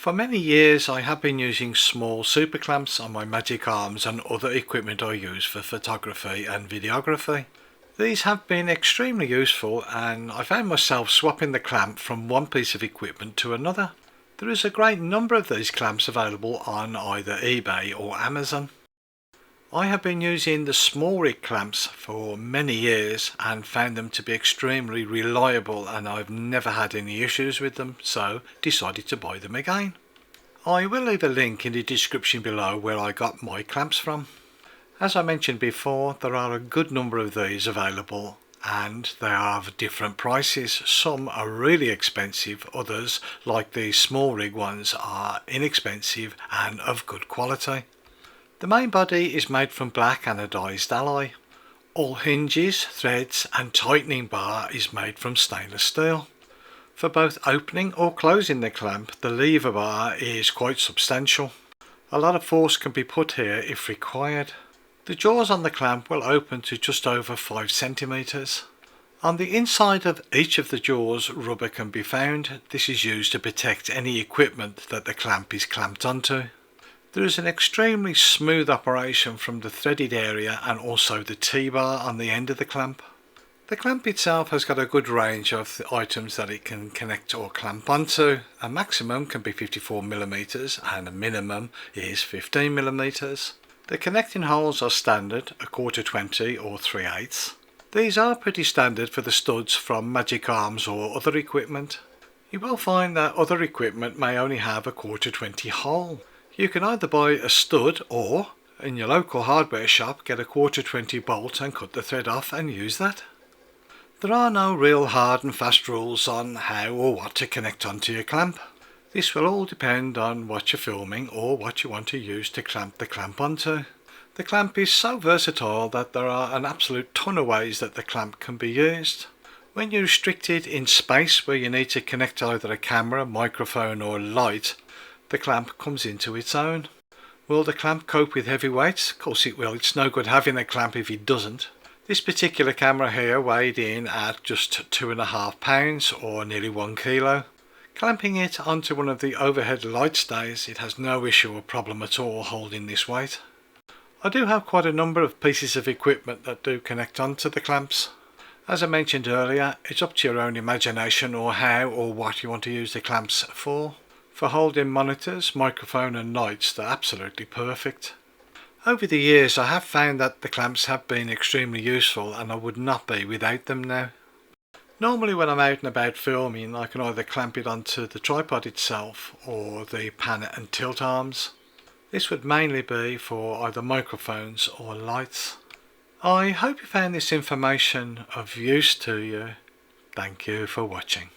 For many years I have been using small super clamps on my magic arms and other equipment I use for photography and videography. These have been extremely useful and I found myself swapping the clamp from one piece of equipment to another. There is a great number of these clamps available on either eBay or Amazon. I have been using the SMALLRIG clamps for many years and found them to be extremely reliable, and I've never had any issues with them, so decided to buy them again. I will leave a link in the description below where I got my clamps from. As I mentioned before, there are a good number of these available and they are of different prices. Some are really expensive, others, like the SMALLRIG ones, are inexpensive and of good quality. The main body is made from black anodized alloy. All hinges, threads and tightening bar is made from stainless steel. For both opening or closing the clamp, the lever bar is quite substantial. A lot of force can be put here if required. The jaws on the clamp will open to just over 5 centimeters. On the inside of each of the jaws, rubber can be found. This is used to protect any equipment that the clamp is clamped onto. There is an extremely smooth operation from the threaded area and also the T-bar on the end of the clamp. The clamp itself has got a good range of items that it can connect or clamp onto. A maximum can be 54mm and a minimum is 15mm. The connecting holes are standard, a 1/4 or 3/8. These are pretty standard for the studs from magic arms or other equipment. You will find that other equipment may only have a 1/4 hole. You can either buy a stud or, in your local hardware shop, get a 1/4 bolt and cut the thread off and use that. There are no real hard and fast rules on how or what to connect onto your clamp. This will all depend on what you're filming or what you want to use to clamp the clamp onto. The clamp is so versatile that there are an absolute ton of ways that the clamp can be used. When you're restricted in space where you need to connect either a camera, microphone or light, the clamp comes into its own. Will the clamp cope with heavy weights? Of course it will. It's no good having a clamp if it doesn't. This particular camera here weighed in at just 2.5 pounds or nearly 1 kilo. Clamping it onto one of the overhead light stays, it has no issue or problem at all holding this weight. I do have quite a number of pieces of equipment that do connect onto the clamps. As I mentioned earlier, it's up to your own imagination or how or what you want to use the clamps for. For holding monitors, microphone and lights, they're absolutely perfect. Over the years I have found that the clamps have been extremely useful and I would not be without them now. Normally when I'm out and about filming, I can either clamp it onto the tripod itself or the pan and tilt arms. This would mainly be for either microphones or lights. I hope you found this information of use to you. Thank you for watching.